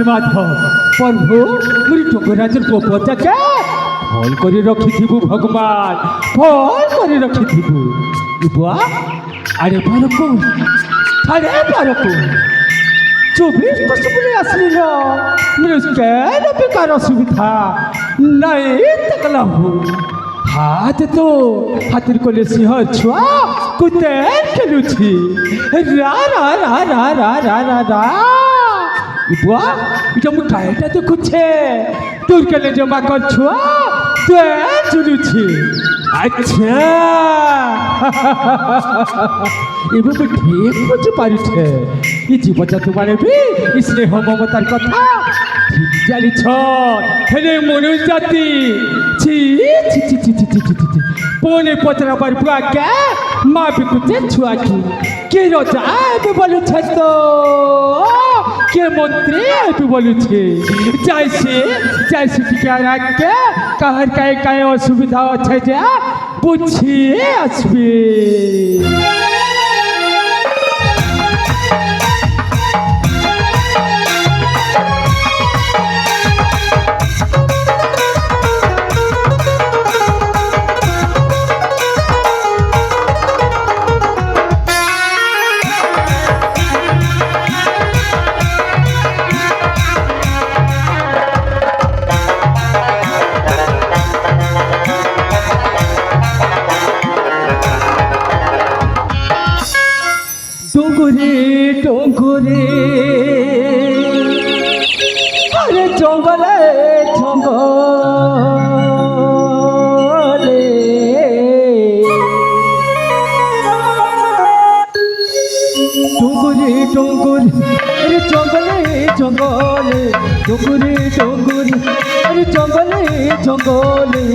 নীলমাধব প্রভু মুই টুকুরাজের গোপটাকে ফল করে রখিথিবু ভগবান ফল করে রখিথিবু বুয়া আরে পারকু চব্বিশ বছর বলে আসলি না কেন বেকার অসুবিধা নাই দেখলাম হাতের কোলে সিংহ ছুয়া কুতে খেলুছি রা রা রা রা রা রা রা রা বুয়া এটা মু গায়েটা দেখুছে তোর কেলে জমা করছুয়া তুই চলুছি আচ্ছা এবার তো ঠিক বুঝতে পারিছে এই জীবজন্তু মানে বি স্নেহ মমতার কথা ঠিক জানিছ হেলে মনুষ জাতি ছি ছি ছি ছি ছি ছি ছি ছি পনে পচরাবার বুয়াকে মা বিকুতে ছুয়াকি কে রজা এবে বলুছে তো কে মন্ত্রী এবে বলুছে যাইছে টিকে রাখকে কাহার কায়ে অসুবিধা আছে যে বুঝিয়ে আসবে ডোঙ্গরে আরে জঙ্গলে জঙ্গলে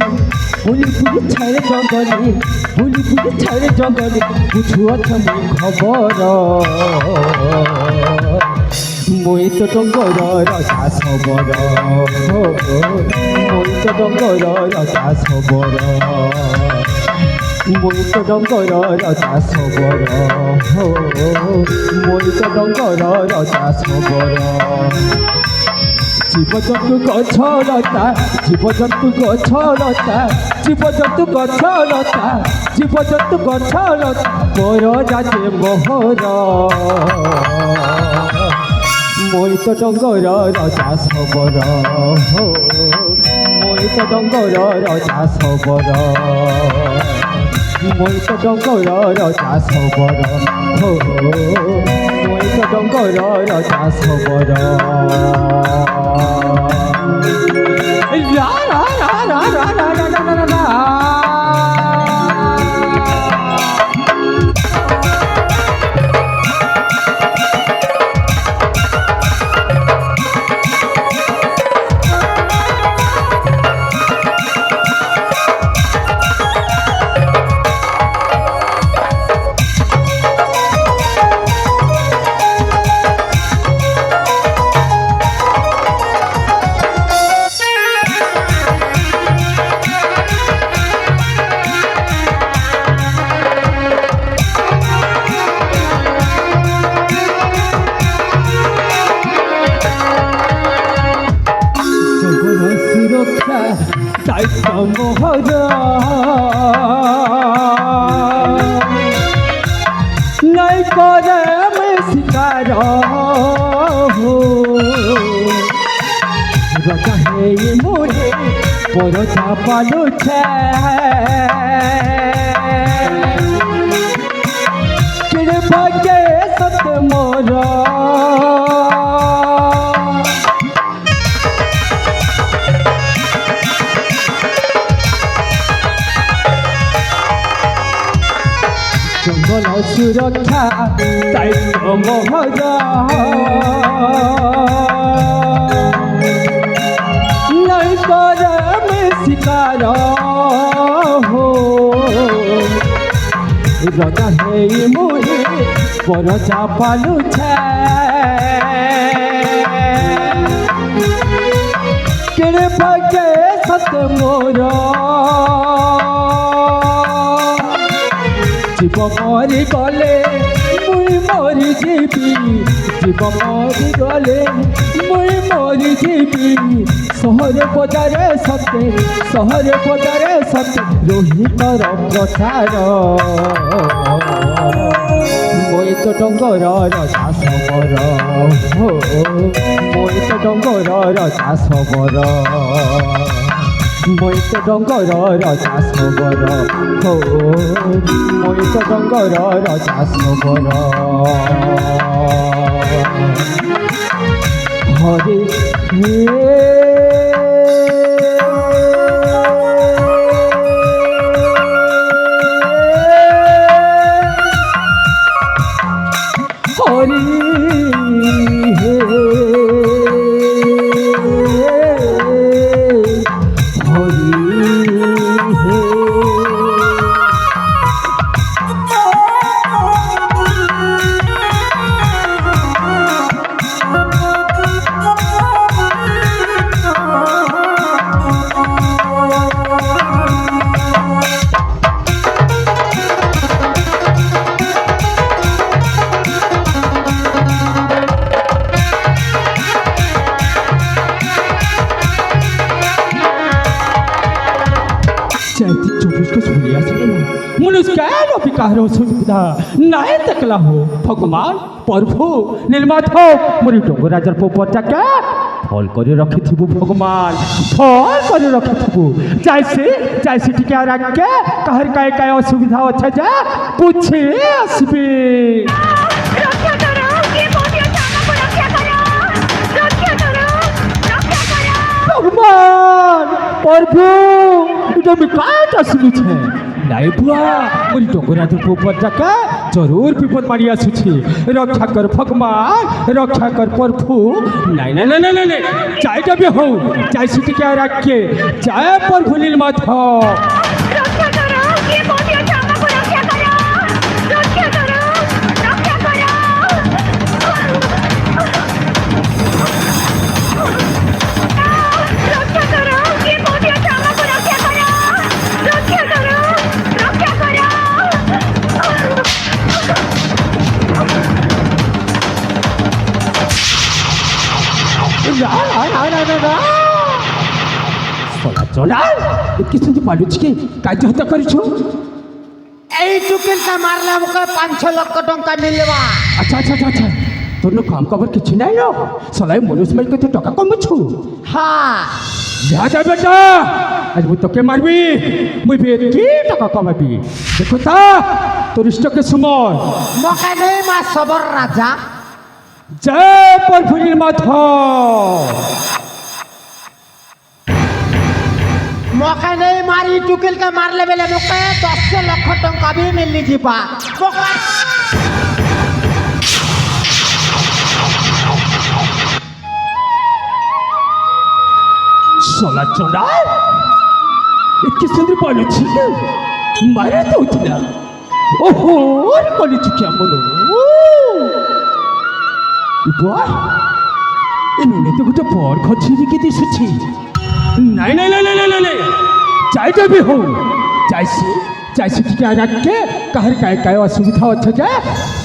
বুলি ছাড়ে জঙ্গলে বুঝুছ মুই খবর মই তো ডঙ্গর রসা সবর মই তো ডঙ্গর রসা সবর মই তো ডঙ্গর রসা সবর মই তো ডঙ্গর রসা সবর জীবজন্তু গছলতা জীবজন্তু গছলতা পর যাতে মোহর মই তো ডঙ্গর রজা সবর মই তো ডঙ্গর রজা সবর মই তো ডঙ্গর রজা সবর মই তো ডঙ্গর রজা সবর রা রা রা রা রা রা রা রা রা মোহর নাই করে আমি শিকার রটা হেই মোরে বড় চাপালুছে কিরে ভাগে সত মোর জঙ্গল সুরক্ষা দায়িত্ব মোহর নাই করে আমি শিকার রজা হেই মোরে বড় চাপালুছে কেড়ে ভাগে সত মোর জীব মরি গলে মুই মরি মরিଯିবি জীব মরিগলে মুই মরিଯିবি শহরে বজারে সতে শহরে বজারে সতে রোহিতর প্রচার মই তো ডঙ্গরর চাষবর মই তো ডঙ্গরর চাষবর মই তো ডঙ্গরর চাষবর মই তো ডঙ্গরর চাষবর হরে হরি चैती 24 को सूर्या से मनुष्य केन विकार सुविधा नाय तकला हो भगवान प्रभु नीलमाधव मोरी डोंगराजर पोपटाके फल करे रखिथिबु भगवान फल करे रखिथिबु जैसे टिके राखे कहर काय असुविधा अच्छा जा पूछे आसबे रक्षा करो के मोदिया चामा को रक्षा करो रक्षा करो भगवान प्रभु তুমি কাটা শুনেছে নাই বুয়া মোর ডোগরাজর পোপটাকে জরুর বিপদ মারি আসুছি রক্ষা কর ভগবান রক্ষা কর প্রভু নাই নাই নাই নাই নাই চাইটা বে হও চাই সিটিকে রাখকে চাই প্রভু নীলমাধব रक्षा करो के मोदिया चामा को रक्षा करो रक्षा करो रक्षा करो रक्षा करो के मोदिया चामा को रक्षा करो रक्षा करो रक्षा करो চলা চলা এতকি শুনতে পারুছি কি কাজ হত্যা করেছো এই টুকিলটা মারলে আমাকে 5-6 লক্ষ টঙ্কা মিলবা আচ্ছা আচ্ছা আচ্ছা আচ্ছা তোর কাম খবর কিছু নাই না সলাই মনুষ মাই কত টাকা কমছু হ্যাঁ যা যা বেটা আজ মুই তোকে মারবি মুই বেটি টাকা কমাবি দেখো তা তোর ইষ্টকে সুমন মকে নেই মা সবর রাজা জয় প্রভু নীলমাধব মকে নেই মারি টুকিলকে মারলে বেলে মোকে 10 লক্ষ টঙ্কা বি মিলি ଯିବା চলা চলা এতকি সুন্দর পালুছি মারে তো উঠিলা ওহো আরে কলিছি কেমন বুয়া এনে তো গোটে বড় খছিরিকে দিশুছি নাই নাই নাই নাই নাই নাই চাইটা বি হো চাইছি টিকে রাখকে কাহার কায় অসুবিধা আছে যে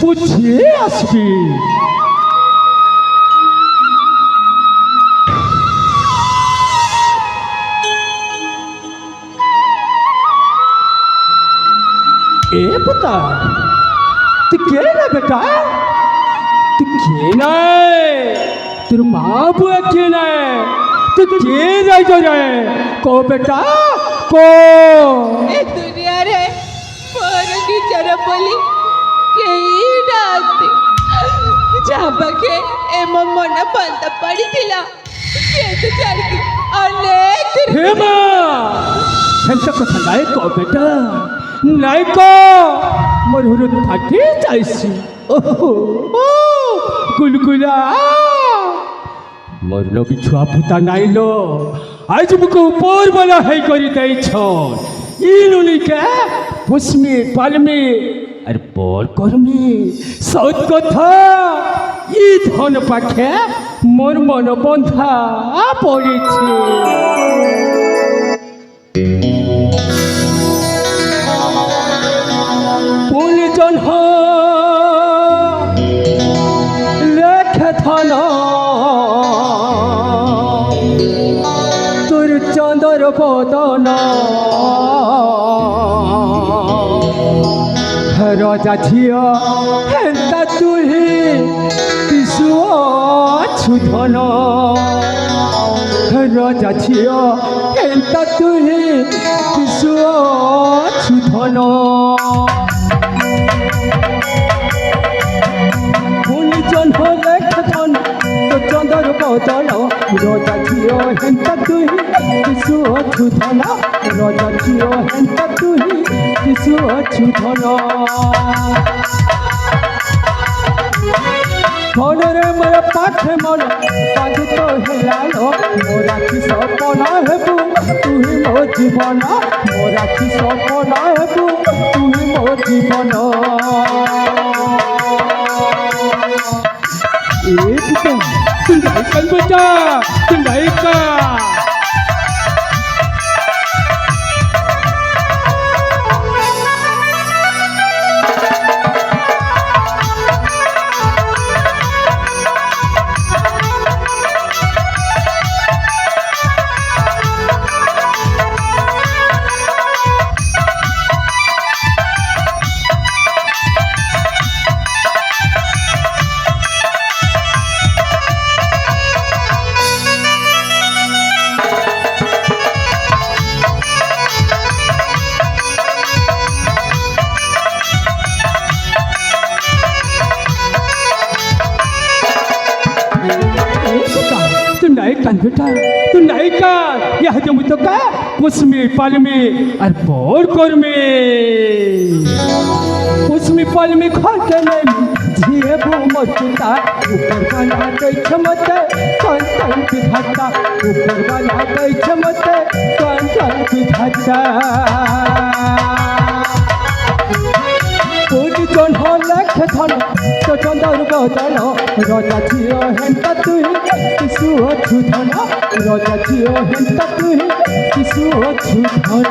বুঝিয়ে আসবি ए पुता तू के ना बेटा तू के ना तेर माँ बुआ के ना तू के जाई जो रे को बेटा को ए दुनिया रे मोर निजर बोली केही नाते जाबके ए मन बंद पड़ी थिला केतु चारकी अनेक हे माँ हेंता कथा नाय को बेटा नाय को मोर हुरु फाटी जाइसी ओहो गुलगुला मोर लोग छुआ पुता नाइलो आज मुको ऊपर वाला है करी दई छ इनुनी के पुष्मी पालमी আর বল করমি সৎ কথা ই ধন পাখে মোর মন বন্ধা পড়েছে কোন জন ধন রাজা ঝিও হেন্তা তুহি কিসু অছু ধন রাজা ঝিও হেন্তা তুহি কিসু অছু ধন গুণিজন হলে ধন তো চন্দর বদন রাজা ঝিও হেন্তা তুহি কিসু অছু ধন রাজা ঝিও হেন্তা তুহি কিসু অছু ধন ধনরে মোর পাখে মন বাঁধিত হেলালো মোর আখি সপন হেবু তুহি মো জীবন মোর আখি সপন হেবু তুহি মো জীবন তুই নায়িকা বেটা তুই নায়িকা बेटा तू नहीं का यह जो मुझे का उसमें पल में और बोर कर में उसमें पल में खा के नहीं झिए वो मचता ऊपर वाला दे क्षमता कौन कौन की घाटा ऊपर वाला दे क्षमता कौन कौन की घाटा জন হলেখ ধন তো চন্দর বদন রাজা ঝিও হেন্তা তুই কিছু অছু ধন রাজা ঝিও হেন্তা তুই কিছু অছু ধন